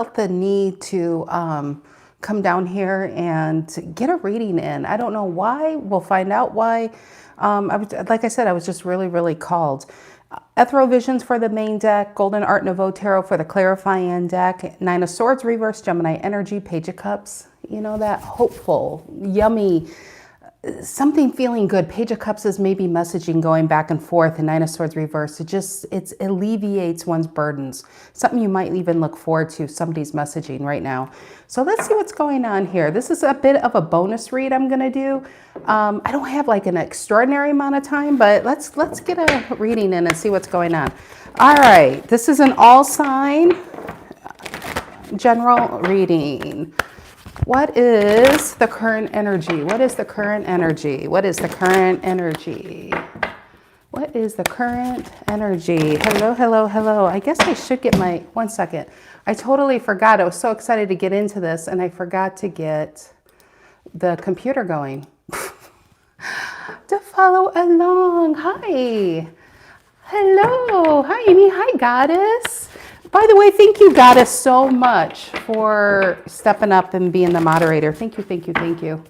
felt the need to come down here and get a reading in. I don't know why. We'll find out why. Like I said, I was just really, really called. Ethereal Visions for the main deck, Golden Art Nouveau Tarot for the clarifying deck, Nine of Swords reverse, Gemini energy, Page of Cups. You know, that hopeful, yummy, something feeling good. Page of Cups is maybe messaging going back and forth, and Nine of Swords reverse. It alleviates one's burdens. Something you might even look forward to, somebody's messaging right now. So let's see what's going on here. This is a bit of a bonus read I'm gonna do. I don't have like an extraordinary amount of time, but let's get a reading in and see what's going on. All right, this is an all sign general reading. What is the current energy? What is the current energy? What is the current energy? What is the current energy? Hello, hello, hello. I guess I should get my, 1 second. I totally forgot. I was so excited to get into this and I forgot to get the computer going to follow along. Hi. Hello. Hi, Amy. Hi, Goddess. By the way, thank you, Goddess, so much for stepping up and being the moderator. Thank you, thank you, thank you.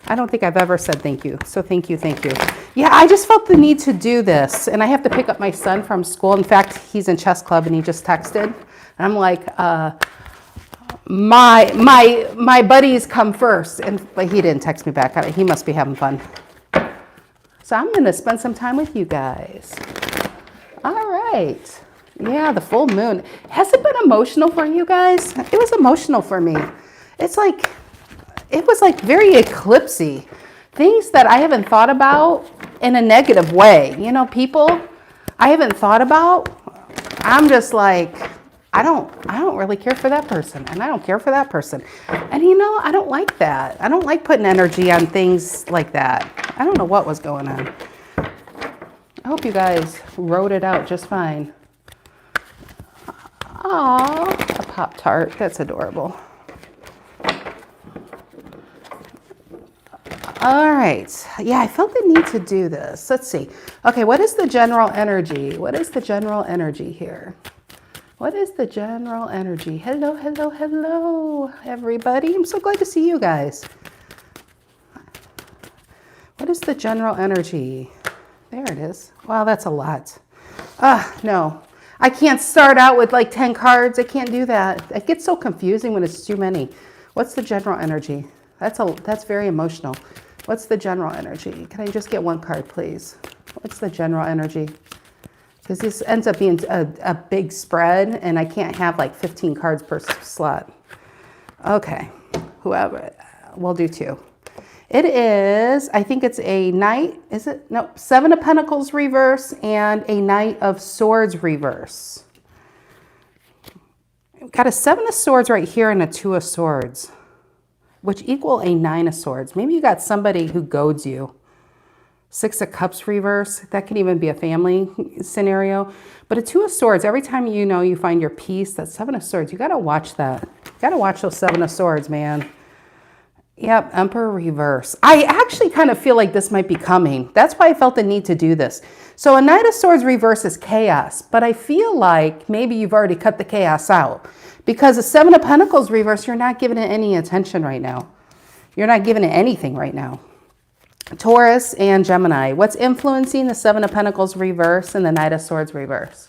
I don't think I've ever said thank you, so thank you, thank you. Yeah, I just felt the need to do this, and I have to pick up my son from school. In fact, he's in chess club, and he just texted. And I'm like, my buddies come first, and like, he didn't text me back. He must be having fun. So I'm going to spend some time with you guys. All right. Yeah, the full moon. Has it been emotional for you guys? It was emotional for me. It's like, it was like very eclipsy. Things that I haven't thought about in a negative way. You know, people I haven't thought about. I'm just like, I don't really care for that person. And I don't care for that person. And you know, I don't like that. I don't like putting energy on things like that. I don't know what was going on. I hope you guys wrote it out just fine. Aw, a Pop-Tart. That's adorable. All right. Yeah, I felt the need to do this. Let's see. Okay, what is the general energy? What is the general energy here? What is the general energy? Hello, hello, hello, everybody. I'm so glad to see you guys. What is the general energy? There it is. Wow, that's a lot. No. I can't start out with like 10 cards. I can't do that. It gets so confusing when it's too many. What's the general energy? That's very emotional. What's the general energy? Can I just get one card, please? What's the general energy? Because this ends up being a big spread, and I can't have like 15 cards per slot. Okay, whoever, we'll do 2. It is, I think it's a Knight, is it? No, 7 of Pentacles reverse and a Knight of Swords reverse. We've got a 7 of Swords right here and a 2 of Swords, which equal a 9 of Swords. Maybe you got somebody who goads you. 6 of Cups reverse, that could even be a family scenario. But a 2 of Swords, every time you find your peace, that 7 of Swords, you got to watch that. You got to watch those 7 of Swords, man. Yep, Emperor reverse. I actually kind of feel like this might be coming. That's why I felt the need to do this. So a Knight of Swords reverse is chaos, but I feel like maybe you've already cut the chaos out. Because a 7 of Pentacles reverse, you're not giving it any attention right now. You're not giving it anything right now. Taurus and Gemini. What's influencing the 7 of Pentacles reverse and the Knight of Swords reverse?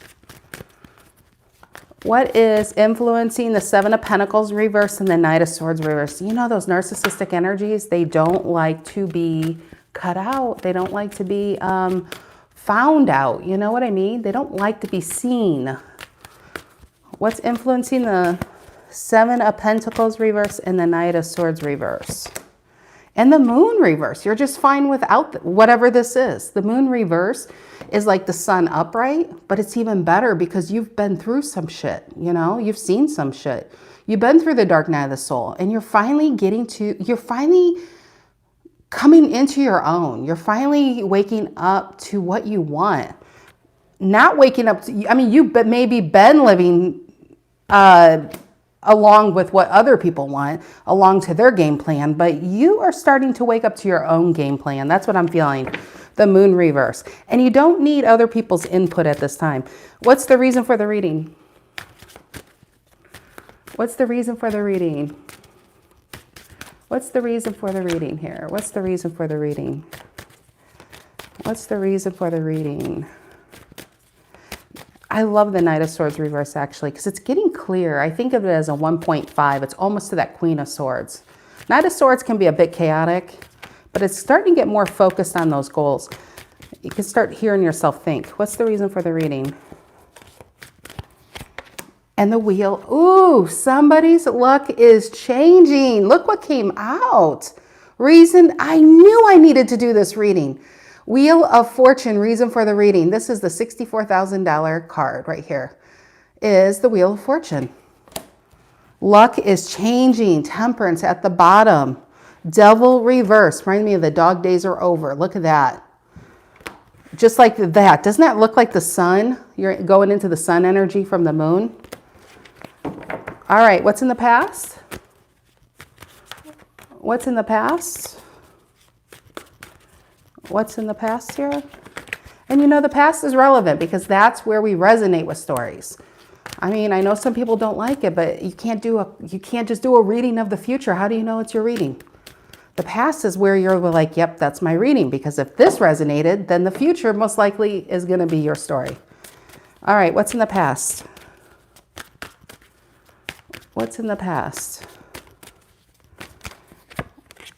What is influencing the 7 of Pentacles reverse and the Knight of Swords reverse? You know, those narcissistic energies, they don't like to be cut out. They don't like to be found out. You know what I mean? They don't like to be seen. What's influencing the 7 of Pentacles reverse and the Knight of Swords reverse? And the Moon reverse. You're just fine without whatever this is. The Moon reverse is like the Sun upright, but it's even better because you've been through some shit, you know? You've seen some shit. You've been through the dark night of the soul, and you're finally coming into your own. You're finally waking up to what you want. Not waking up to, I mean, you've maybe been living along with what other people want, along to their game plan, but you are starting to wake up to your own game plan. That's what I'm feeling. The Moon reverse. And you don't need other people's input at this time. What's the reason for the reading? What's the reason for the reading? What's the reason for the reading here? What's the reason for the reading? What's the reason for the reading? I love the Knight of Swords reverse, actually, because it's getting clear. I think of it as a 1.5. It's almost to that Queen of Swords. Knight of Swords can be a bit chaotic, but it's starting to get more focused on those goals. You can start hearing yourself think. What's the reason for the reading? And the Wheel. Ooh, somebody's luck is changing. Look what came out. Reason. I knew I needed to do this reading. Wheel of Fortune, reason for the reading. This is the $64,000 card right here. Is the Wheel of Fortune. Luck is changing. Temperance at the bottom. Devil reverse. Reminds me of the dog days are over. Look at that. Just like that. Doesn't that look like the sun? You're going into the sun energy from the moon. All right. What's in the past? What's in the past? What's in the past here? And you know, the past is relevant because that's where we resonate with stories. I mean, I know some people don't like it, but you can't just do a reading of the future. How do you know it's your reading? The past is where you're like, yep, that's my reading, because if this resonated, then the future most likely is going to be your story. All right, what's in the past? What's in the past?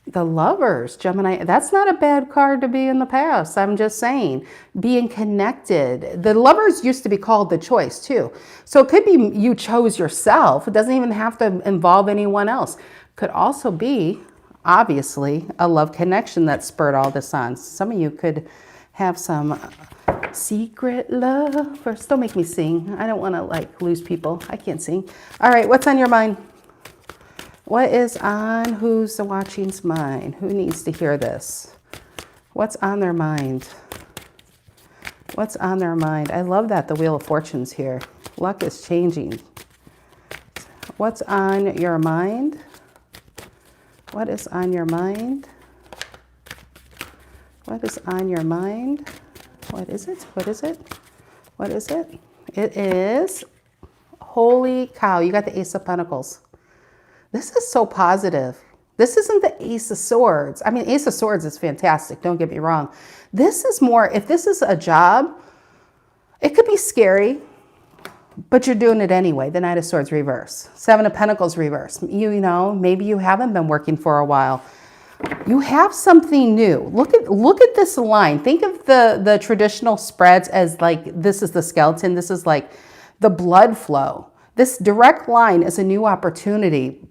The Lovers, Gemini. That's not a bad card to be in the past. I'm just saying, being connected. The Lovers used to be called the Choice too. So it could be you chose yourself. It doesn't even have to involve anyone else. Could also be, obviously, a love connection that spurred all this on. Some of you could have some secret love. First, don't make me sing. I don't want to like lose people. I can't sing. All right, what's on your mind? What is on who's watching's mind? Who needs to hear this? What's on their mind? What's on their mind? I love that the Wheel of Fortune's here. Luck is changing. What's on your mind? What is on your mind? What is on your mind? What is it? What is it? What is it? It is, holy cow, you got the Ace of Pentacles. This is so positive. This isn't the Ace of Swords. I mean, Ace of Swords is fantastic. Don't get me wrong. This is more, if this is a job, it could be scary, but you're doing it anyway. The Knight of Swords reverse. Seven of Pentacles reverse. You know, maybe you haven't been working for a while. You have something new. Look at this line. Think of the traditional spreads as like, this is the skeleton. This is like the blood flow. This direct line is a new opportunity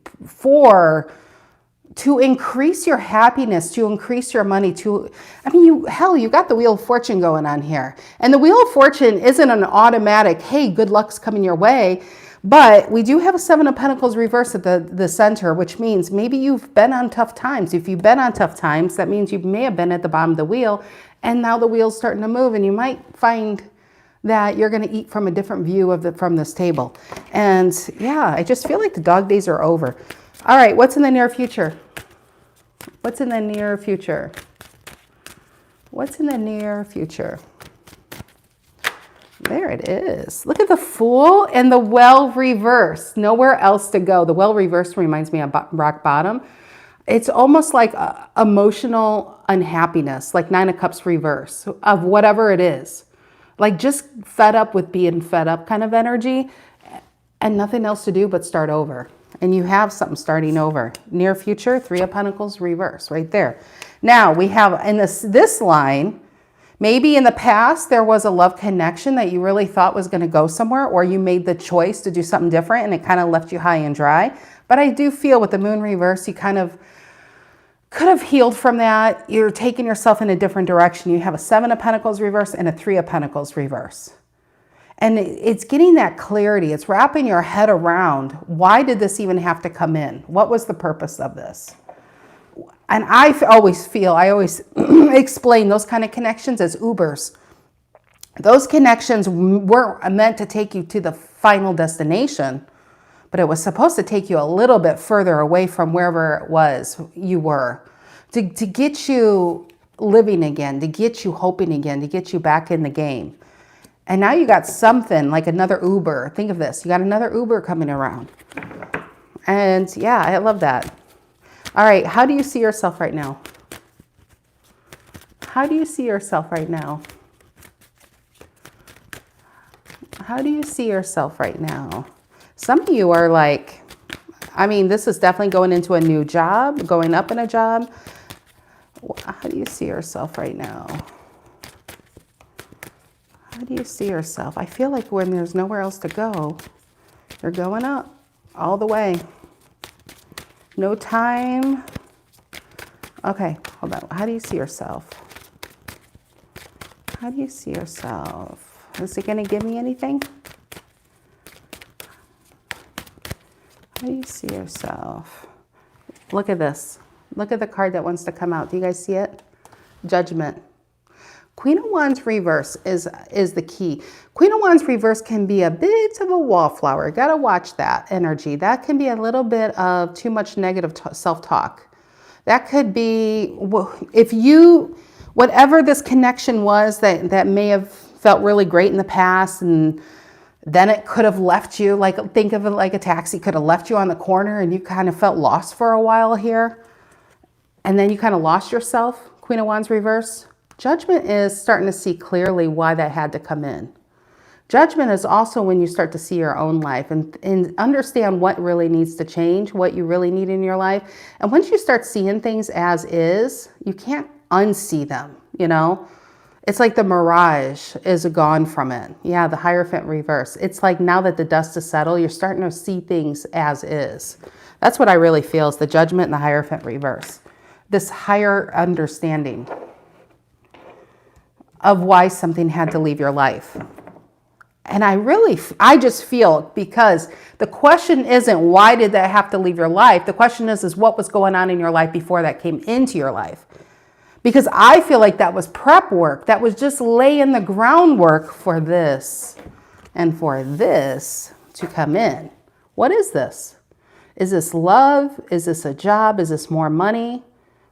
to increase your happiness, to increase your money, you got the Wheel of Fortune going on here. And the Wheel of Fortune isn't an automatic, hey, good luck's coming your way. But we do have a Seven of Pentacles reverse at the center, which means maybe you've been on tough times. If you've been on tough times, that means you may have been at the bottom of the wheel, and now the wheel's starting to move, and you might find that you're going to eat from a different view from this table. And yeah, I just feel like the dog days are over. All right, what's in the near future? What's in the near future? What's in the near future? There it is. Look at the Fool and the Well reverse. Nowhere else to go. The Well reverse reminds me of rock bottom. It's almost like emotional unhappiness, like Nine of Cups reverse of whatever it is. Like just fed up with being fed up kind of energy and nothing else to do but start over. And you have something starting over. Near future, Three of Pentacles reverse right there. Now we have in this line, maybe in the past there was a love connection that you really thought was going to go somewhere, or you made the choice to do something different and it kind of left you high and dry. But I do feel with the Moon reverse, you kind of could have healed from that. You're taking yourself in a different direction. You have a Seven of Pentacles reverse and a Three of Pentacles reverse. And it's getting that clarity. It's wrapping your head around, why did this even have to come in? What was the purpose of this? And I always explain those kind of connections as Ubers. Those connections weren't meant to take you to the final destination, but it was supposed to take you a little bit further away from wherever it was you were, to get you living again, to get you hoping again, to get you back in the game. And now you got something like another Uber. Think of this. You got another Uber coming around. And yeah, I love that. All right, how do you see yourself right now? How do you see yourself right now? How do you see yourself right now? Some of you are like, I mean, this is definitely going into a new job, going up in a job. How do you see yourself right now? How do you see yourself? I feel like when there's nowhere else to go, you're going up all the way. No time. Okay, hold on. How do you see yourself? How do you see yourself? Is it going to give me anything? How do you see yourself? Look at this. Look at the card that wants to come out. Do you guys see it? Judgment. Queen of Wands reverse is the key. Queen of Wands reverse can be a bit of a wallflower. Got to watch that energy. That can be a little bit of too much negative self-talk. That could be, if you, whatever this connection was that may have felt really great in the past, and then it could have left you, like, think of it like a taxi could have left you on the corner and you kind of felt lost for a while here. And then you kind of lost yourself, Queen of Wands reverse. Judgment is starting to see clearly why that had to come in. Judgment is also when you start to see your own life and understand what really needs to change, what you really need in your life. And once you start seeing things as is, you can't unsee them, you know? It's like the mirage is gone from it. Yeah, the Hierophant reverse. It's like now that the dust is settled, you're starting to see things as is. That's what I really feel is the Judgment and the Hierophant reverse. This higher understanding of why something had to leave your life. And I just feel, because the question isn't why did that have to leave your life? The question is what was going on in your life before that came into your life? Because I feel like that was prep work. That was just laying the groundwork for this and for this to come in. What is this? Is this love? Is this a job? Is this more money?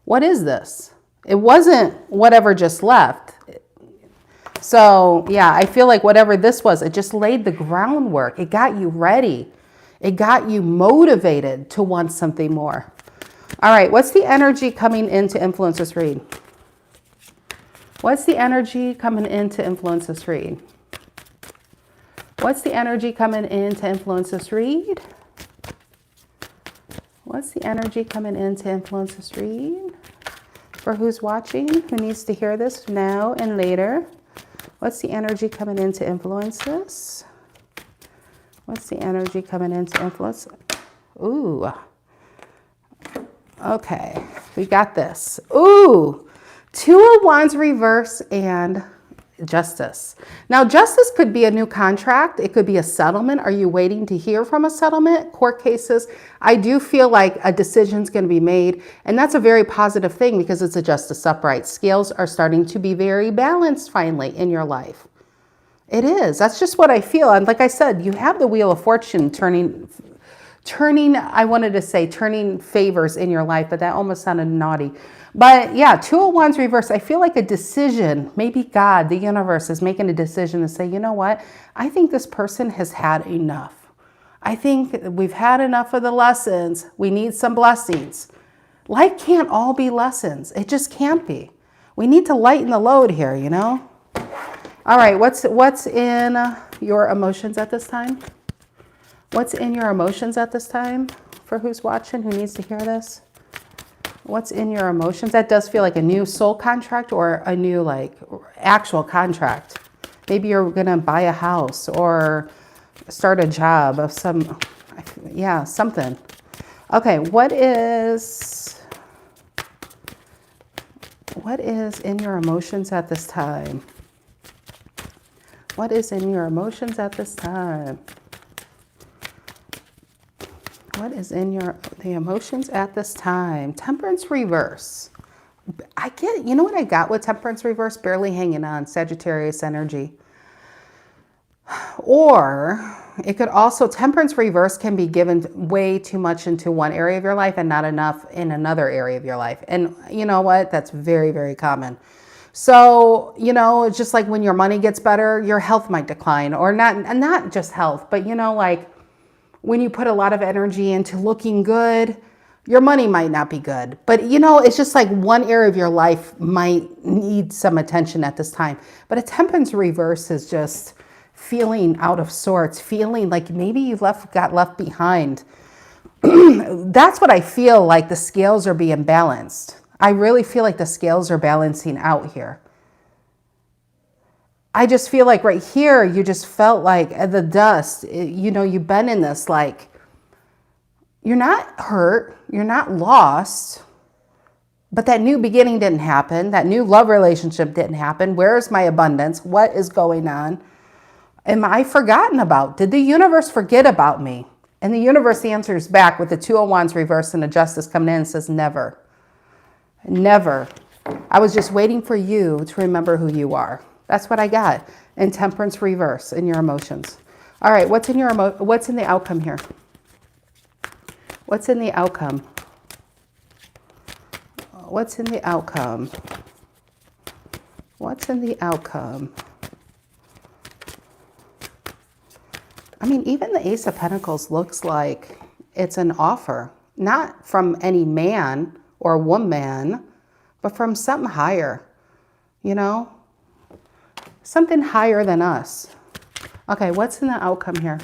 What is this? It wasn't whatever just left. So yeah, I feel like whatever this was, it just laid the groundwork. It got you ready. It got you motivated to want something more. All right, what's the energy coming in to influence this read? What's the energy coming in to influence this read? What's the energy coming in to influence this read? What's the energy coming in to influence this read? For who's watching, who needs to hear this now and later. What's the energy coming in to influence this? What's the energy coming in to influence? Ooh. Okay, we got this. Ooh, Two of Wands reverse and Justice. Now, Justice could be a new contract. It could be a settlement. Are you waiting to hear from a settlement? Court cases. I do feel like a decision's going to be made. And that's a very positive thing because it's a Justice upright. Scales are starting to be very balanced finally in your life. It is. That's just what I feel. And like I said, you have the Wheel of Fortune turning, I wanted to say turning favors in your life, but that almost sounded naughty. But yeah, Two of Wands reverse. I feel like a decision, maybe God, the universe is making a decision to say, you know what? I think this person has had enough. I think we've had enough of the lessons. We need some blessings. Life can't all be lessons. It just can't be. We need to lighten the load here, you know? All right, what's in your emotions at this time? What's in your emotions at this time? For who's watching, who needs to hear this? What's in your emotions? That does feel like a new soul contract or a new like actual contract. Maybe you're gonna buy a house or start a job of some, yeah, something. Okay, what is in your emotions at this time? What is in your emotions at this time? What is in the emotions at this time? Temperance reverse. You know what I got with Temperance reverse? Barely hanging on, Sagittarius energy. Or it could also, Temperance reverse can be given way too much into one area of your life and not enough in another area of your life. And you know what? That's very, very common. So, you know, it's just like when your money gets better, your health might decline, or not just health, but you know, like when you put a lot of energy into looking good, your money might not be good. But you know, it's just like one area of your life might need some attention at this time. But a temperance reverse is just feeling out of sorts, feeling like maybe you got left behind. That's what I feel like. The scales are being balanced. I really feel like the scales are balancing out here. I just feel like right here, you just felt like the dust, you know, you've been in this, like, you're not hurt, you're not lost, but that new beginning didn't happen. That new love relationship didn't happen. Where's my abundance? What is going on? Am I forgotten about? Did the universe forget about me? And the universe answers back with the Two of Wands reversed and a Justice coming in and says, never. Never. I was just waiting for you to remember who you are. That's what I got. And Temperance reverse in your emotions. All right, what's in the outcome here? What's in the outcome? What's in the outcome? What's in the outcome? I mean, even the Ace of Pentacles looks like it's an offer, not from any man or woman, but from something higher, you know? Something higher than us. Okay, what's in the outcome here?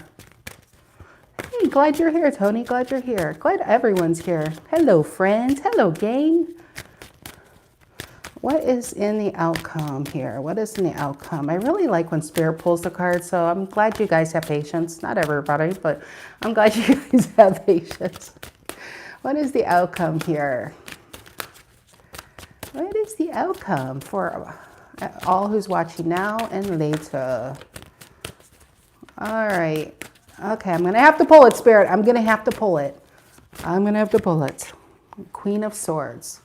Hey, glad you're here, Tony. Glad you're here. Glad everyone's here. Hello, friends. Hello, gang. What is in the outcome here? What is in the outcome? I really like when Spirit pulls the card, so I'm glad you guys have patience. Not everybody, but I'm glad you guys have patience. What is the outcome here? What is the outcome for all who's watching now and later? All right. Okay, I'm going to have to pull it, Spirit. I'm going to have to pull it. I'm going to have to pull it. Queen of Swords.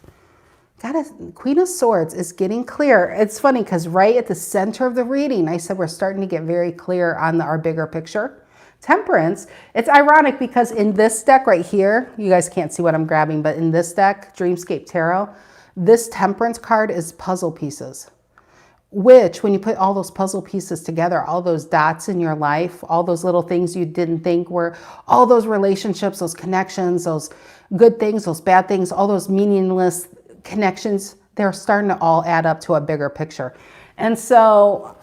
Queen of Swords is getting clear. It's funny because right at the center of the reading, I said we're starting to get very clear on our bigger picture. Temperance, it's ironic because in this deck right here, you guys can't see what I'm grabbing, but in this deck, Dreamscape Tarot, this Temperance card is puzzle pieces. Which, when you put all those puzzle pieces together, all those dots in your life, all those little things you didn't think were, all those relationships, those connections, those good things, those bad things, all those meaningless connections, they're starting to all add up to a bigger picture. And so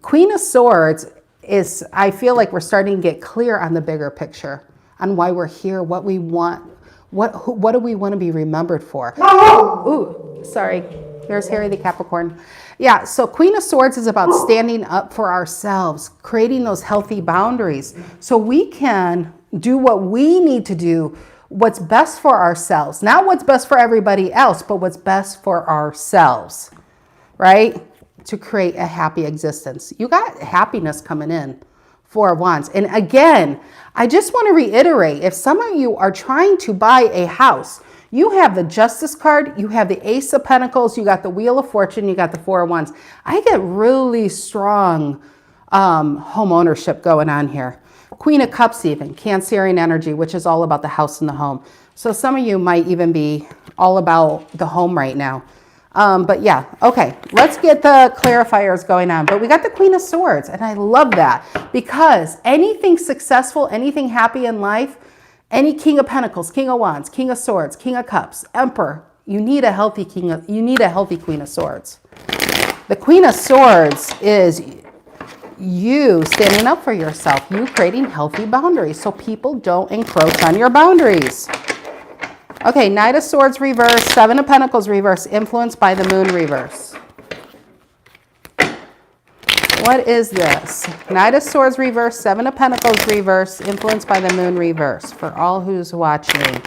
Queen of Swords is, I feel like we're starting to get clear on the bigger picture, on why we're here, what we want, what do we want to be remembered for? Ooh, sorry. There's Harry the Capricorn. Yeah, so Queen of Swords is about standing up for ourselves, creating those healthy boundaries so we can do what we need to do, what's best for ourselves. Not what's best for everybody else, but what's best for ourselves, right? To create a happy existence. You got happiness coming in. Four of Wands. And again, I just want to reiterate, if some of you are trying to buy a house, you have the Justice card, you have the Ace of Pentacles, you got the Wheel of Fortune, you got the Four of Wands. I get really strong home ownership going on here. Queen of Cups even, Cancerian energy, which is all about the house and the home. So some of you might even be all about the home right now. But yeah, okay, let's get the clarifiers going on. But we got the Queen of Swords, and I love that because anything successful, anything happy in life, any King of Pentacles, King of Wands, King of Swords, King of Cups, Emperor, you need a healthy Queen of Swords. The Queen of Swords is you standing up for yourself, you creating healthy boundaries so people don't encroach on your boundaries. Okay, Knight of Swords reverse, Seven of Pentacles reverse, influenced by the Moon reverse. What is this? Knight of Swords reverse, Seven of Pentacles reverse, influenced by the Moon reverse for all who's watching.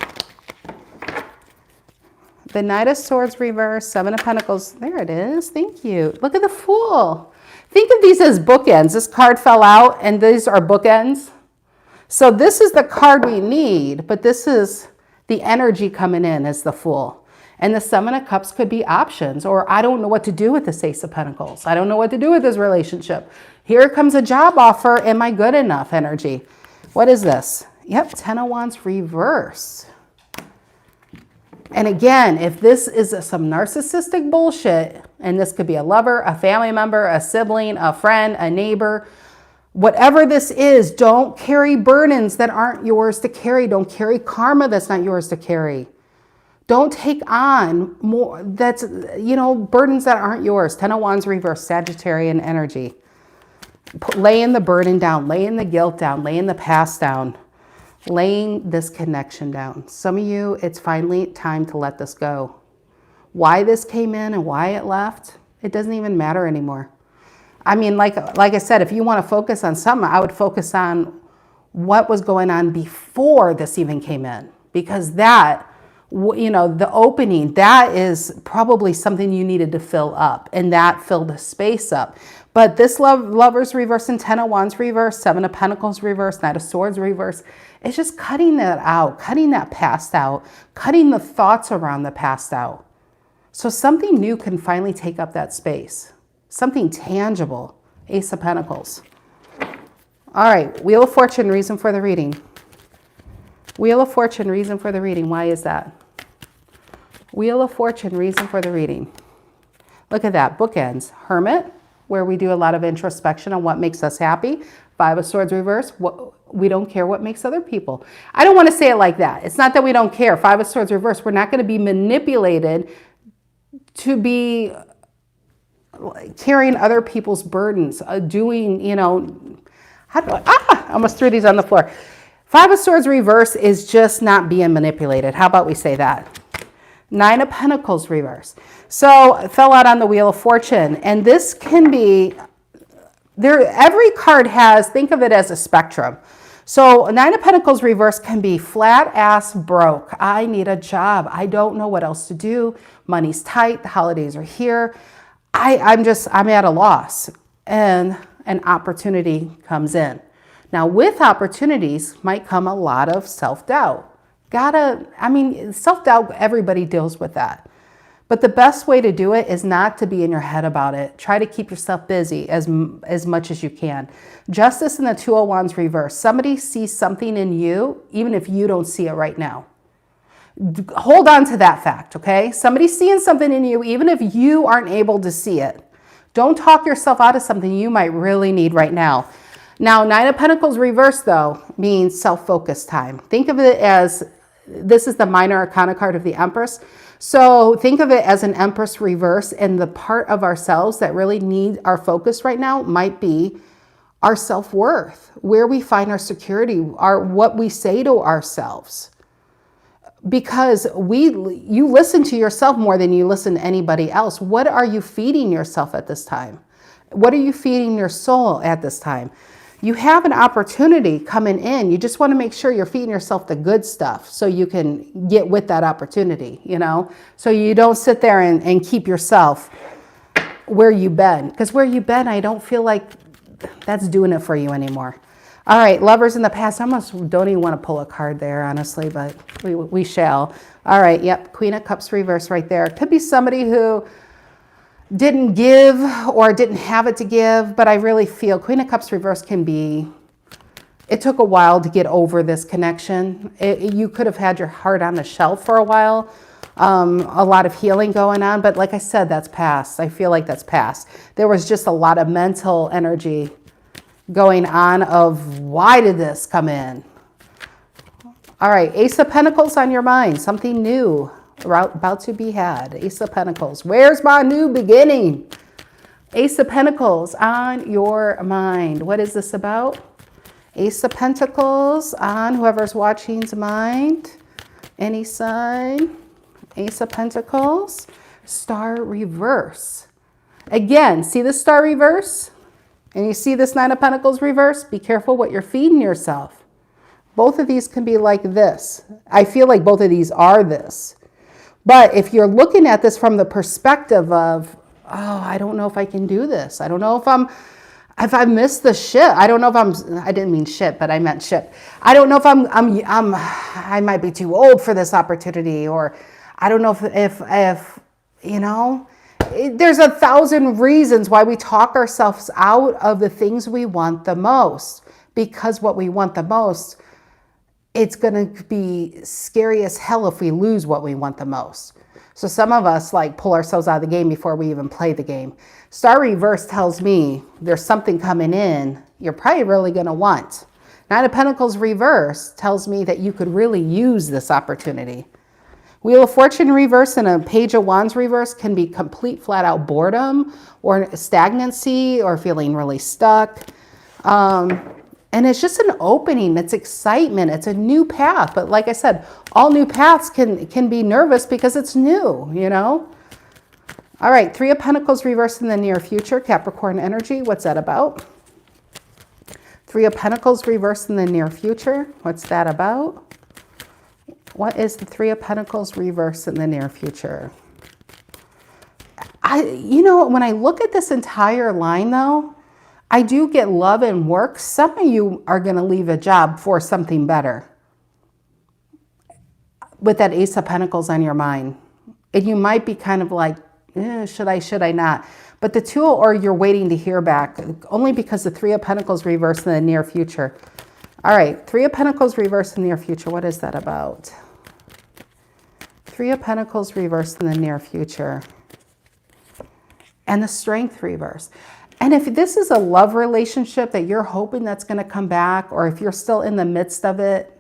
The Knight of Swords reverse, Seven of Pentacles. There it is. Thank you. Look at the Fool. Think of these as bookends. This card fell out and these are bookends. So this is the card we need, but this is the energy coming in as the Fool. And the Seven of Cups could be options, or I don't know what to do with this Ace of Pentacles. I don't know what to do with this relationship. Here comes a job offer. Am I good enough energy? What is this? Yep, Ten of Wands reverse. And again, if this is some narcissistic bullshit, and this could be a lover, a family member, a sibling, a friend, a neighbor, Whatever this is, don't carry burdens that aren't yours to carry. Don't carry karma that's not yours to carry. Don't take on more burdens that aren't yours. Ten of Wands reverse, Sagittarian energy. Laying the burden down, laying the guilt down, laying the past down, laying this connection down. Some of you, it's finally time to let this go. Why this came in and why it left, it doesn't even matter anymore. I mean, like I said, if you want to focus on something, I would focus on what was going on before this even came in. Because that, the opening, that is probably something you needed to fill up. And that filled the space up. But this Lovers reverse and Ten of Wands reverse, Seven of Pentacles reverse, Knight of Swords reverse, it's just cutting that out, cutting that past out, cutting the thoughts around the past out. So something new can finally take up that space. Something tangible. Ace of Pentacles. All right, Wheel of Fortune, reason for the reading. Wheel of Fortune, reason for the reading. Why is that? Wheel of Fortune, reason for the reading. Look at that, bookends. Hermit, where we do a lot of introspection on what makes us happy. Five of Swords reverse, we don't care what makes other people. I don't want to say it like that. It's not that we don't care. Five of Swords reverse, we're not going to be manipulated to be carrying other people's burdens, doing, I almost threw these on the floor. Five of Swords reverse is just not being manipulated. How about we say that? Nine of Pentacles reverse. So it fell out on the Wheel of Fortune. And this can be, every card has, think of it as a spectrum. So Nine of Pentacles reverse can be flat ass broke. I need a job. I don't know what else to do. Money's tight. The holidays are here. I'm at a loss, and an opportunity comes in. Now with opportunities might come a lot of self-doubt. Self-doubt, everybody deals with that. But the best way to do it is not to be in your head about it. Try to keep yourself busy as much as you can. Justice and the Two of Wands reverse. Somebody sees something in you, even if you don't see it right now. Hold on to that fact, okay? Somebody's seeing something in you, even if you aren't able to see it. Don't talk yourself out of something you might really need right now. Now, Nine of Pentacles reverse, though, means self-focused time. Think of it as, this is the minor arcana card of the Empress. So think of it as an Empress reverse, and the part of ourselves that really need our focus right now might be our self-worth, where we find our security, what we say to ourselves. Because you listen to yourself more than you listen to anybody else. What are you feeding yourself at this time? What are you feeding your soul at this time? You have an opportunity coming in. You just want to make sure you're feeding yourself the good stuff so you can get with that opportunity, So you don't sit there and keep yourself where you've been. Because where you've been, I don't feel like that's doing it for you anymore. All right, lovers in the past. I almost don't even want to pull a card there, honestly, but we shall. All right, yep, Queen of Cups reverse right there. Could be somebody who didn't give or didn't have it to give, but I really feel Queen of Cups reverse can be, it took a while to get over this connection. You could have had your heart on the shelf for a while, a lot of healing going on, but like I said, that's past. I feel like that's past. There was just a lot of mental energy going on of why did this come in? All right, Ace of Pentacles on your mind, something new about to be had. Ace of Pentacles, where's my new beginning? Ace of Pentacles on your mind. What is this about? Ace of Pentacles on whoever's watching's mind. Any sign? Ace of Pentacles, Star reverse. Again, see the Star reverse? And you see this Nine of Pentacles reverse? Be careful what you're feeding yourself. Both of these can be like this. I feel like both of these are this. But if you're looking at this from the perspective of, oh, I don't know if I can do this. I don't know if I missed the ship. I don't know if I didn't mean shit, but I meant ship. I don't know if I might be too old for this opportunity, or I don't know if there's 1,000 reasons why we talk ourselves out of the things we want the most, because what we want the most, it's going to be scary as hell if we lose what we want the most. So some of us like pull ourselves out of the game before we even play the game. Star reverse tells me there's something coming in you're probably really going to want. Nine of Pentacles reverse tells me that you could really use this opportunity. Wheel of Fortune reverse and a Page of Wands reverse can be complete flat out boredom or stagnancy or feeling really stuck. And it's just an opening. It's excitement. It's a new path. But like I said, all new paths can be nervous because it's new, you know? All right, Three of Pentacles reversed in the near future. Capricorn energy, what's that about? Three of Pentacles reversed in the near future. What's that about? What is the Three of Pentacles reversed in the near future? You know, when I look at this entire line though, I do get love and work. Some of you are going to leave a job for something better with that Ace of Pentacles on your mind. And you might be kind of like, should I not? But the two, or you're waiting to hear back, only because the Three of Pentacles reversed in the near future. All right, Three of Pentacles reversed in the near future. What is that about? Three of Pentacles reversed in the near future. And the Strength reverse. And if this is a love relationship that you're hoping that's going to come back, or if you're still in the midst of it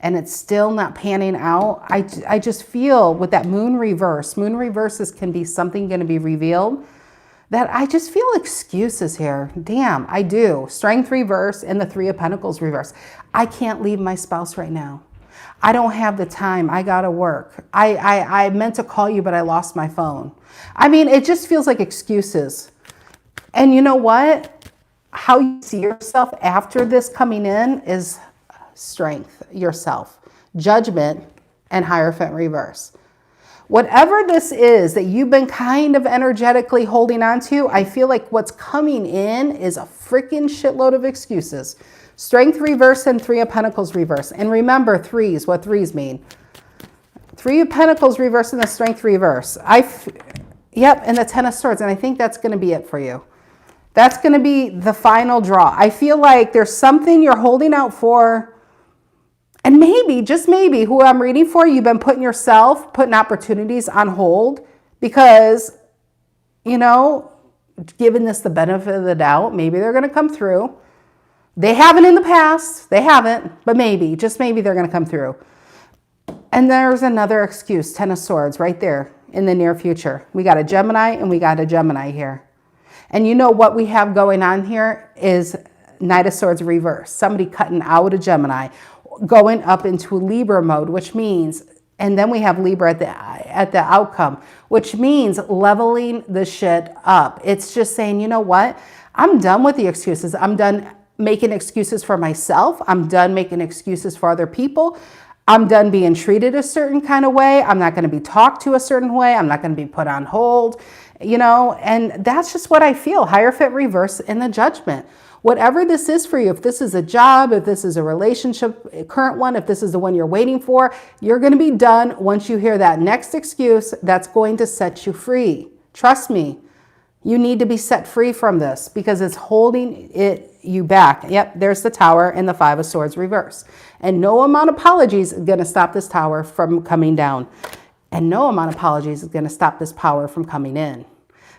and it's still not panning out, I just feel with that moon reverses can be something going to be revealed, that I just feel excuses here. Damn, I do. Strength reverse and the Three of Pentacles reverse. I can't leave my spouse right now. I don't have the time. I got to work. I meant to call you, but I lost my phone. I mean, it just feels like excuses. And you know what? How you see yourself after this coming in is strength, yourself, judgment, and Hierophant reverse. Whatever this is that you've been kind of energetically holding on to, I feel like what's coming in is a freaking shitload of excuses. Strength reverse and Three of Pentacles reverse. And remember threes, what threes mean. Three of Pentacles reverse and the Strength reverse. Yep, and the Ten of Swords. And I think that's going to be it for you. That's going to be the final draw. I feel like there's something you're holding out for. And maybe, just maybe, who I'm reading for, you've been putting opportunities on hold because, you know, giving this the benefit of the doubt, maybe they're going to come through. They haven't in the past. They haven't, but maybe, just maybe they're going to come through. And there's another excuse, Ten of Swords right there in the near future. We got a Gemini and we got a Gemini here. And you know what we have going on here is Knight of Swords reverse. Somebody cutting out a Gemini, going up into Libra mode, which means, and then we have Libra at the outcome, which means leveling the shit up. It's just saying, you know what? I'm done with the excuses. I'm done making excuses for myself. I'm done making excuses for other people. I'm done being treated a certain kind of way. I'm not going to be talked to a certain way. I'm not going to be put on hold, you know, and that's just what I feel. Hierophant reverse in the Judgment. Whatever this is for you, if this is a job, if this is a relationship, a current one, if this is the one you're waiting for, you're going to be done once you hear that next excuse that's going to set you free. Trust me, you need to be set free from this because it's holding you back. Yep, there's the Tower and the Five of Swords reverse. And no amount of apologies is going to stop this Tower from coming down. And no amount of apologies is going to stop this power from coming in.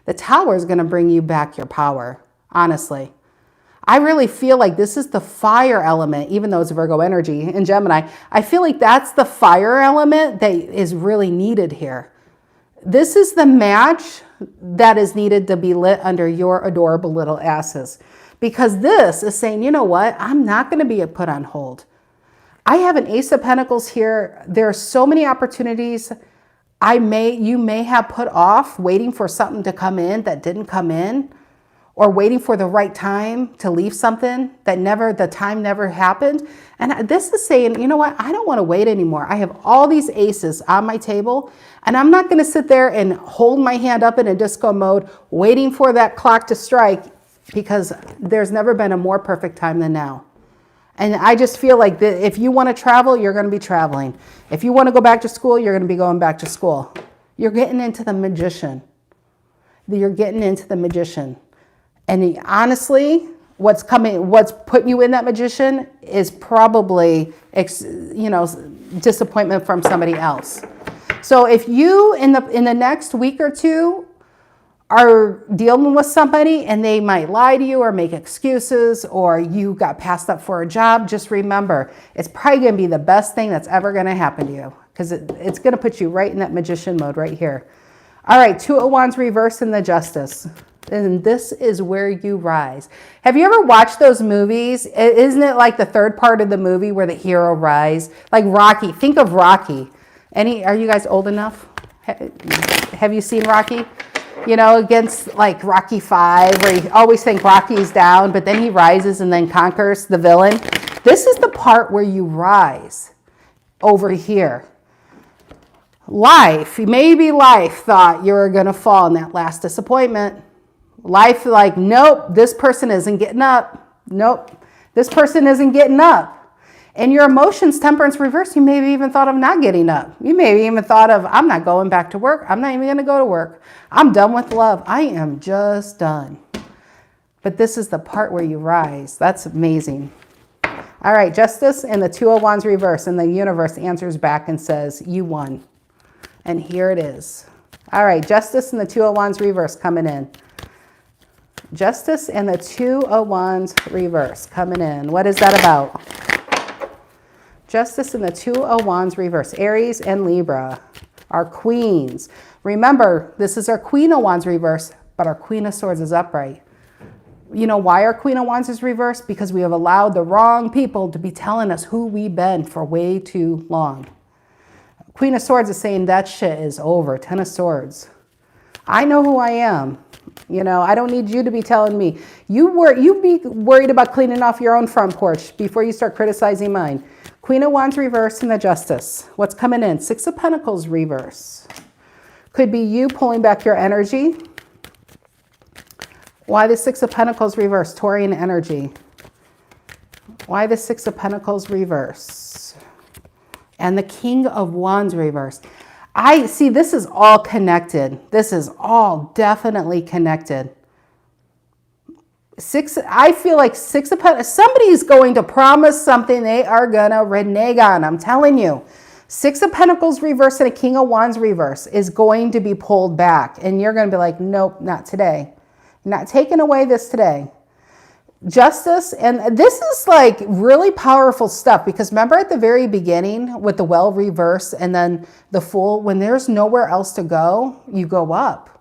The Tower is going to bring you back your power, honestly. I really feel like this is the fire element, even though it's Virgo energy in Gemini. I feel like that's the fire element that is really needed here. This is the match that is needed to be lit under your adorable little asses. Because this is saying, you know what? I'm not going to be put on hold. I have an Ace of Pentacles here. There are so many opportunities you may have put off waiting for something to come in that didn't come in, or waiting for the right time to leave something that the time never happened. And this is saying, you know what? I don't want to wait anymore. I have all these aces on my table, and I'm not going to sit there and hold my hand up in a disco mode, waiting for that clock to strike, because there's never been a more perfect time than now. And I just feel like that if you want to travel, you're going to be traveling. If you want to go back to school, you're going to be going back to school. You're getting into the Magician. You're getting into the Magician. And honestly, what's putting you in that Magician is probably, disappointment from somebody else. So if you in the next week or two are dealing with somebody and they might lie to you or make excuses, or you got passed up for a job, just remember, it's probably going to be the best thing that's ever going to happen to you, because it's going to put you right in that magician mode right here. All right, Two of Wands reverse in the Justice. And this is where you rise. Have you ever watched those movies? Isn't it like the third part of the movie where the hero rise? Like Rocky. Think of Rocky. Are you guys old enough? Have you seen Rocky? You know, against like Rocky 5, where you always think Rocky's down, but then he rises and then conquers the villain. This is the part where you rise over here. Maybe life thought you were going to fall in that last disappointment. Life like, nope, this person isn't getting up. Nope, this person isn't getting up. And your emotions, temperance reverse, you maybe even thought of not getting up. You maybe even thought of, I'm not going back to work. I'm not even going to go to work. I'm done with love. I am just done. But this is the part where you rise. That's amazing. All right, Justice and the Two of Wands reverse, and the universe answers back and says, you won. And here it is. All right, Justice and the Two of Wands reverse coming in. Justice and the Two of Wands reverse coming in. What is that about? Justice and the Two of Wands reverse. Aries and Libra, our queens. Remember, this is our Queen of Wands reverse, but our Queen of Swords is upright. You know why our Queen of Wands is reversed? Because we have allowed the wrong people to be telling us who we've been for way too long. Queen of Swords is saying that shit is over. Ten of Swords. I know who I am. You know, I don't need you to be telling me. You be worried about cleaning off your own front porch before you start criticizing mine. Queen of Wands reverse and the Justice. What's coming in? Six of Pentacles reverse. Could be you pulling back your energy. Why the Six of Pentacles reverse? Taurian energy. Why the Six of Pentacles reverse? And the King of Wands reverse. I see this is all connected. This is all definitely connected. I feel like Six of Pentacles, somebody's going to promise something they are going to renege on. I'm telling you. Six of Pentacles reverse and a King of Wands reverse is going to be pulled back. And you're going to be like, nope, not today. Not taking away this today. Justice, and this is like really powerful stuff, because remember at the very beginning with the well reverse and then the Fool, when there's nowhere else to go, you go up.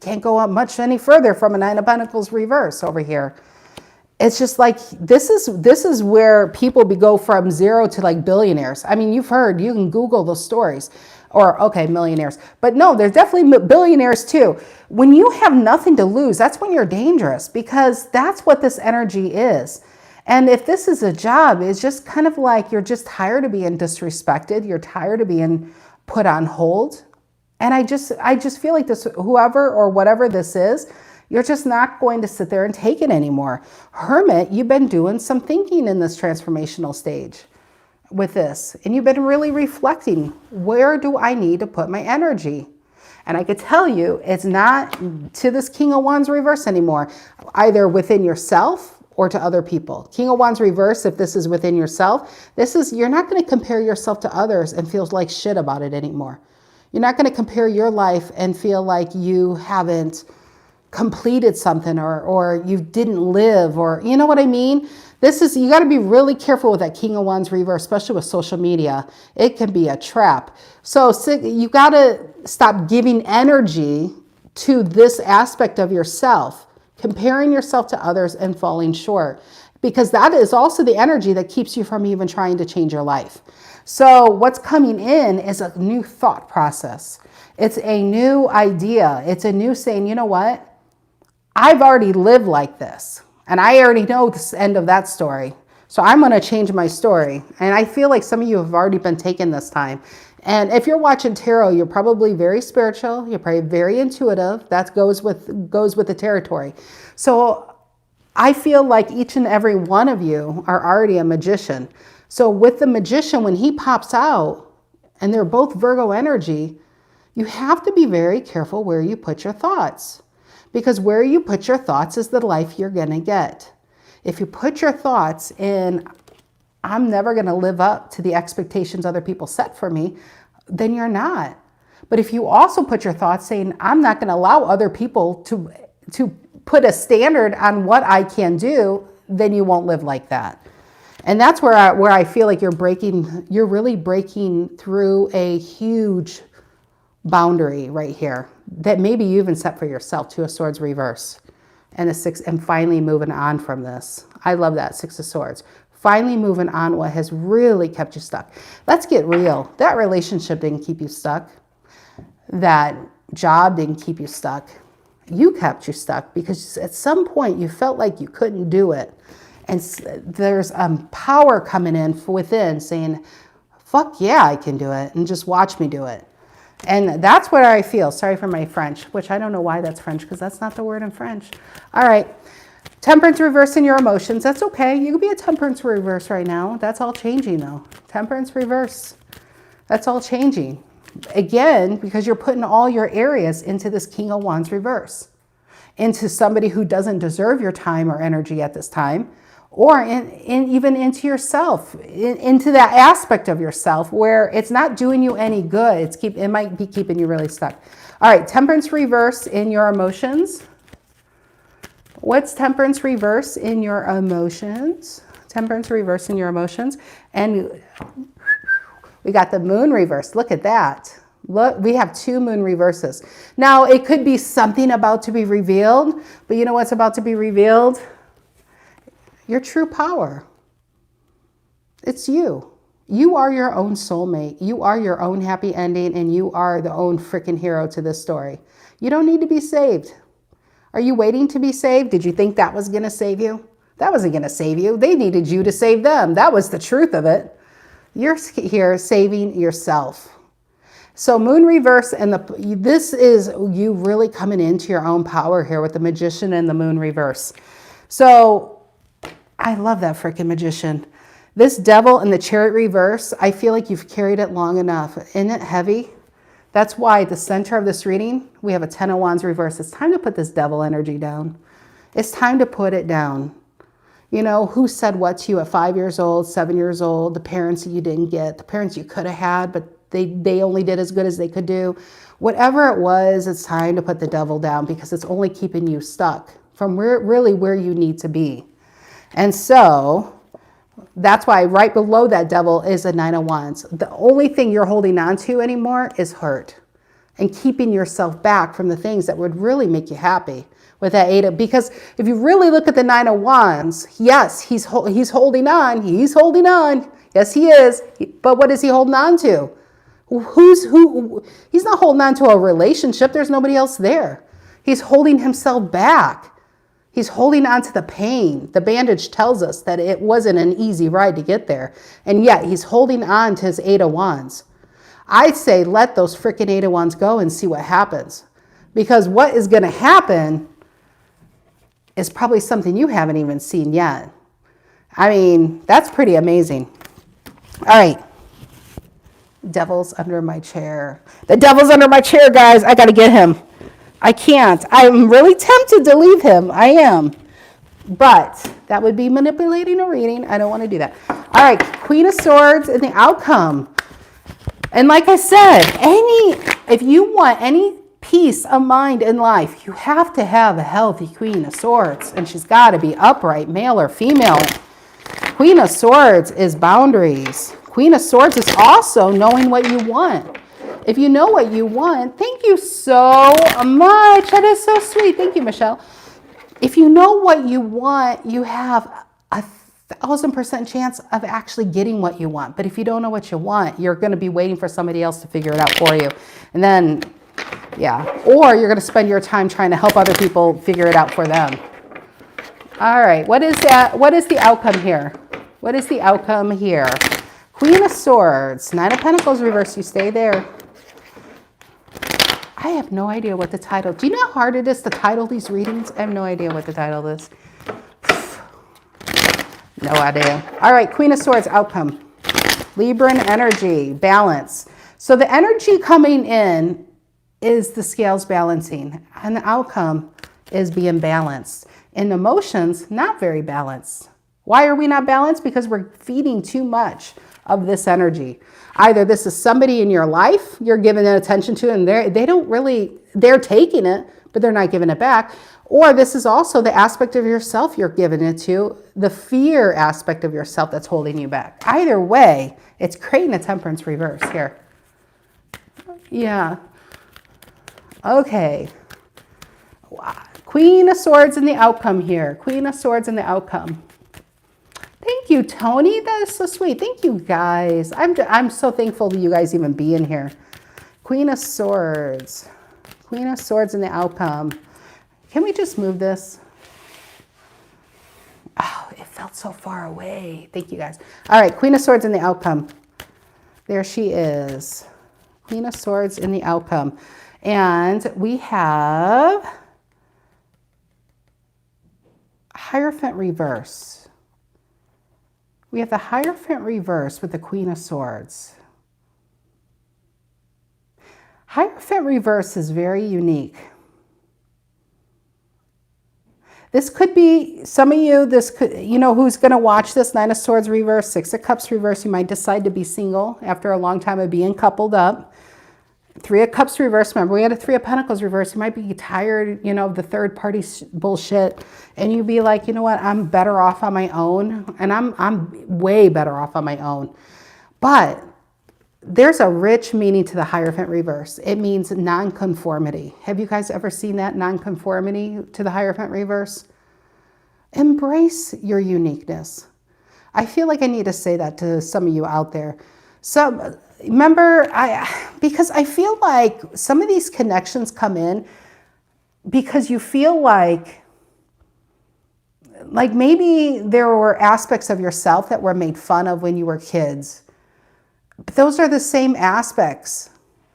Can't go up much any further from a Nine of Pentacles reverse over here. It's just like, this is where people go from zero to like billionaires. I mean, you've heard, you can Google those stories. Or, okay, millionaires. But no, there's definitely billionaires too. When you have nothing to lose, that's when you're dangerous, because that's what this energy is. And if this is a job, it's just kind of like you're just tired of being disrespected. You're tired of being put on hold. And I just feel like this, whoever or whatever this is, you're just not going to sit there and take it anymore. Hermit, you've been doing some thinking in this transformational stage with this, and you've been really reflecting, where do I need to put my energy? And I could tell you, it's not to this King of Wands reverse anymore, either within yourself or to other people. King of Wands reverse, if this is within yourself, you're not going to compare yourself to others and feel like shit about it anymore. You're not going to compare your life and feel like you haven't completed something or you didn't live, or you know what I mean? You got to be really careful with that King of Wands reverse, especially with social media. It can be a trap. So you got to stop giving energy to this aspect of yourself, comparing yourself to others and falling short, because that is also the energy that keeps you from even trying to change your life. So what's coming in is a new thought process. It's a new idea. It's a new saying, you know what? I've already lived like this. And I already know the end of that story. So I'm going to change my story. And I feel like some of you have already been taken this time. And if you're watching tarot, you're probably very spiritual. You're probably very intuitive. That goes with the territory. So I feel like each and every one of you are already a magician. So with the magician, when he pops out, and they're both Virgo energy, you have to be very careful where you put your thoughts. Because where you put your thoughts is the life you're going to get. If you put your thoughts in, I'm never going to live up to the expectations other people set for me, then you're not. But if you also put your thoughts saying, I'm not going to allow other people to put a standard on what I can do, then you won't live like that. And that's where I feel like you're really breaking through a huge boundary right here that maybe you even set for yourself. Two of Swords reverse and a 6, and finally moving on from this. I love that 6 of Swords. Finally moving on what has really kept you stuck. Let's get real. That relationship didn't keep you stuck. That job didn't keep you stuck. You kept you stuck because at some point you felt like you couldn't do it. And there's power coming in within saying, fuck yeah, I can do it. And just watch me do it. And that's what I feel. Sorry for my French, which I don't know why that's French because that's not the word in French. All right. Temperance reverse in your emotions. That's okay. You could be a temperance reverse right now. That's all changing though. Temperance reverse. That's all changing. Again, because you're putting all your areas into this King of Wands reverse. Into somebody who doesn't deserve your time or energy at this time. Or even into yourself, into that aspect of yourself where it's not doing you any good. It might be keeping you really stuck. All right, temperance reverse in your emotions. What's temperance reverse in your emotions? Temperance reverse in your emotions. And we got the moon reverse. Look at that. Look, we have 2 moon reverses. Now, it could be something about to be revealed, but you know what's about to be revealed? Your true power. It's you. You are your own soulmate. You are your own happy ending, and you are the own freaking hero to this story. You don't need to be saved. Are you waiting to be saved? Did you think that was going to save you? That wasn't going to save you. They needed you to save them. That was the truth of it. You're here saving yourself. So moon reverse, and this is you really coming into your own power here with the Magician and the moon reverse. So I love that freaking Magician. This Devil and the Chariot reverse, I feel like you've carried it long enough. Isn't it heavy? That's why at the center of this reading, we have a 10 of Wands reverse. It's time to put this Devil energy down. It's time to put it down. You know, who said what to you at 5 years old, 7 years old, the parents that you didn't get, the parents you could have had, but they only did as good as they could do. Whatever it was, it's time to put the Devil down because it's only keeping you stuck from where you need to be. And so that's why right below that Devil is a 9 of Wands. The only thing you're holding on to anymore is hurt and keeping yourself back from the things that would really make you happy with that 8 of, because if you really look at the 9 of Wands, yes, he's holding on. He's holding on. Yes, he is. But what is he holding on to? He's not holding on to a relationship. There's nobody else there. He's holding himself back. He's holding on to the pain. The bandage tells us that it wasn't an easy ride to get there. And yet he's holding on to his 8 of Wands. I'd say let those freaking 8 of Wands go and see what happens. Because what is going to happen is probably something you haven't even seen yet. I mean, that's pretty amazing. All right. Devil's under my chair. The Devil's under my chair, guys. I got to get him. I can't. I'm really tempted to leave him. I am. But that would be manipulating a reading. I don't want to do that. All right. Queen of Swords and the outcome. And like I said, if you want any peace of mind in life, you have to have a healthy Queen of Swords. And she's got to be upright, male or female. Queen of Swords is boundaries. Queen of Swords is also knowing what you want. If you know what you want, thank you so much. That is so sweet. Thank you, Michelle. If you know what you want, you have 1,000% chance of actually getting what you want. But if you don't know what you want, you're going to be waiting for somebody else to figure it out for you. And then, yeah. Or you're going to spend your time trying to help other people figure it out for them. All right. What is that? What is the outcome here? What is the outcome here? Queen of Swords. 9 of Pentacles reverse. You stay there. I have no idea what the title. Do you know how hard it is to title these readings? I have no idea what the title is. No idea. All right, Queen of Swords, outcome. Libran energy, balance. So the energy coming in is the scales balancing, and the outcome is being balanced. In emotions, not very balanced. Why are we not balanced? Because we're feeding too much of this energy. Either this is somebody in your life you're giving attention to and they're taking it, but they're not giving it back. Or this is also the aspect of yourself you're giving it to, the fear aspect of yourself that's holding you back. Either way, it's creating a temperance reverse here. Yeah. Okay. Queen of Swords in the outcome here. Queen of Swords in the outcome. Thank you, Tony. That is so sweet. Thank you, guys. I'm so thankful that you guys even be in here. Queen of Swords. Queen of Swords in the outcome. Can we just move this? Oh, it felt so far away. Thank you, guys. All right, Queen of Swords in the outcome. There she is. Queen of Swords in the outcome. And we have Hierophant reverse. We have the Hierophant reverse with the Queen of Swords. Hierophant reverse is very unique. This could be, some of you, who's going to watch this, Nine of Swords reverse, Six of Cups reverse, you might decide to be single after a long time of being coupled up. Three of Cups reverse, remember we had a Three of Pentacles reverse. You might be tired, of the third party bullshit, and you'd be like, you know what, I'm better off on my own, and I'm way better off on my own. But there's a rich meaning to the Hierophant reverse. It means non-conformity. Have you guys ever seen that non-conformity to the Hierophant reverse? Embrace your uniqueness. I feel like I need to say that to some of you out there. Remember, because I feel like some of these connections come in because you feel like maybe there were aspects of yourself that were made fun of when you were kids. But those are the same aspects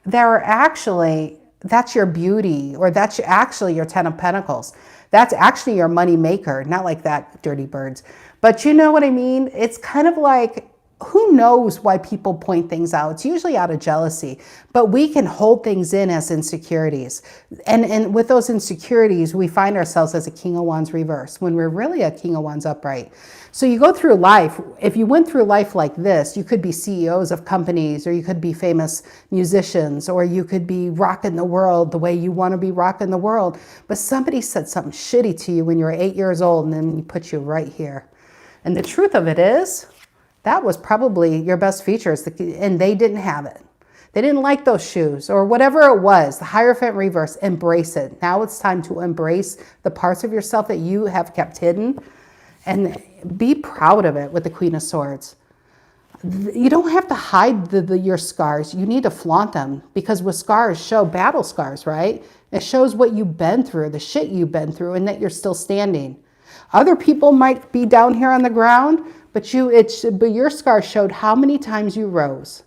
that are actually, that's your beauty, or that's actually your Ten of Pentacles. That's actually your money maker, not like that, dirty birds. But you know what I mean? It's kind of like, who knows why people point things out? It's usually out of jealousy, but we can hold things in as insecurities. And with those insecurities, we find ourselves as a King of Wands reverse when we're really a King of Wands upright. So you go through life, if you went through life like this, you could be CEOs of companies, or you could be famous musicians, or you could be rocking the world the way you want to be rocking the world. But somebody said something shitty to you when you were 8 years old, and then you put you right here. And the truth of it is, that was probably your best features, and they didn't have it. They didn't like those shoes, or whatever it was. The Hierophant reverse, embrace it. Now it's time to embrace the parts of yourself that you have kept hidden, and be proud of it with the Queen of Swords. You don't have to hide your scars. You need to flaunt them, because with scars show battle scars, right? It shows what you've been through, the shit you've been through, and that you're still standing. Other people might be down here on the ground, but your scars showed how many times you rose.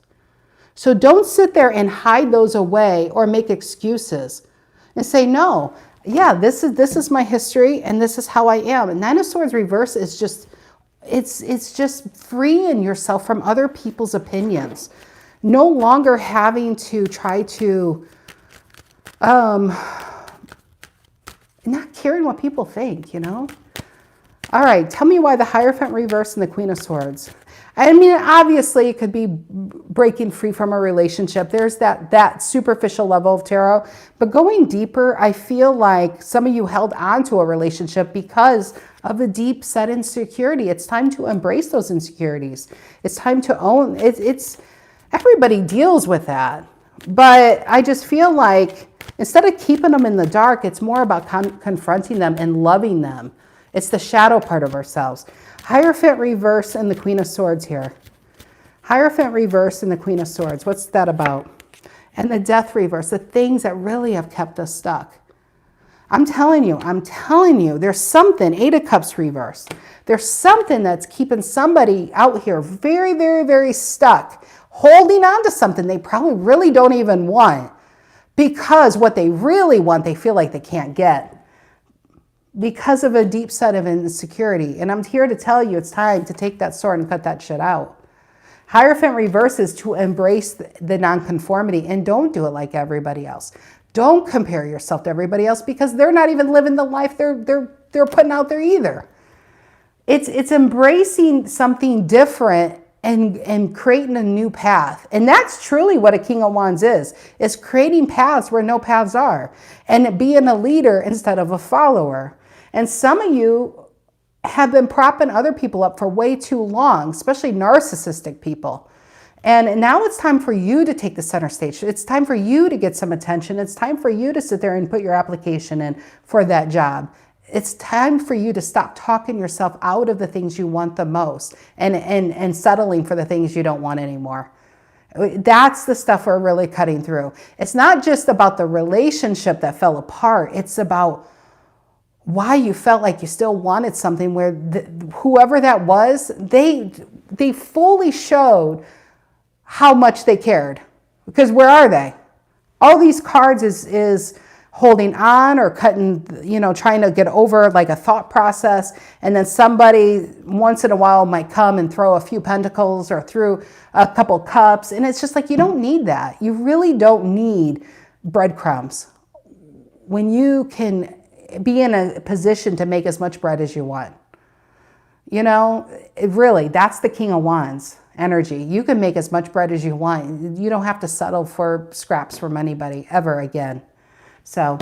So don't sit there and hide those away or make excuses and say, no, yeah, this is my history and this is how I am. And Nine of Swords reverse is just, it's just freeing yourself from other people's opinions. No longer having to try to, not caring what people think, All right, tell me why the Hierophant reverse and the Queen of Swords. I mean, obviously it could be breaking free from a relationship. There's that superficial level of tarot. But going deeper, I feel like some of you held on to a relationship because of a deep set insecurity. It's time to embrace those insecurities. It's time to own it's everybody deals with that. But I just feel like instead of keeping them in the dark, it's more about confronting them and loving them. It's the shadow part of ourselves. Hierophant reverse and the Queen of Swords here. Hierophant reverse and the Queen of Swords. What's that about? And the Death reverse, the things that really have kept us stuck. I'm telling you, there's something, Eight of Cups reverse. There's something that's keeping somebody out here very, very, very stuck, holding on to something they probably really don't even want, because what they really want, they feel like they can't get, because of a deep set of insecurity. And I'm here to tell you it's time to take that sword and cut that shit out. Hierophant reverse is to embrace the nonconformity, and don't do it like everybody else. Don't compare yourself to everybody else, because they're not even living the life they're putting out there either. It's embracing something different and creating a new path. And that's truly what a King of Wands is creating paths where no paths are, and being a leader instead of a follower. And some of you have been propping other people up for way too long, especially narcissistic people. And now it's time for you to take the center stage. It's time for you to get some attention. It's time for you to sit there and put your application in for that job. It's time for you to stop talking yourself out of the things you want the most and settling for the things you don't want anymore. That's the stuff we're really cutting through. It's not just about the relationship that fell apart. It's about why you felt like you still wanted something where whoever that was, they fully showed how much they cared. Because where are they? All these cards is holding on or cutting, trying to get over like a thought process. And then somebody once in a while might come and throw a few pentacles or through a couple cups. And it's just like, you don't need that. You really don't need breadcrumbs when you can be in a position to make as much bread as you want. Really, that's the King of Wands energy. You can make as much bread as you want. You don't have to settle for scraps from anybody ever again. So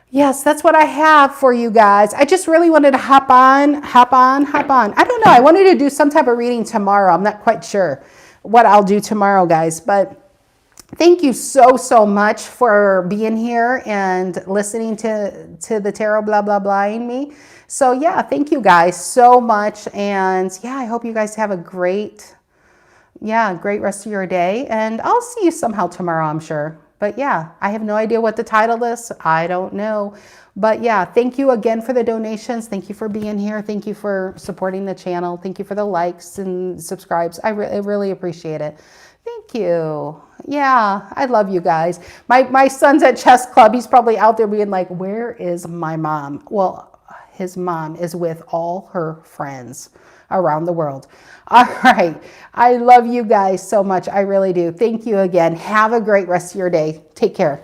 yes, that's what I have for you guys. I just really wanted to hop on. I don't know. I wanted to do some type of reading tomorrow. I'm not quite sure what I'll do tomorrow, guys, but thank you so much for being here and listening to the tarot blah, blah, blahing me. So yeah, thank you guys so much. And yeah, I hope you guys have a great rest of your day. And I'll see you somehow tomorrow, I'm sure. But yeah, I have no idea what the title is. I don't know. But yeah, thank you again for the donations. Thank you for being here. Thank you for supporting the channel. Thank you for the likes and subscribes. I really appreciate it. Thank you. Yeah, I love you guys. My son's at chess club. He's probably out there being like, where is my mom? Well, his mom is with all her friends around the world. All right. I love you guys so much. I really do. Thank you again. Have a great rest of your day. Take care.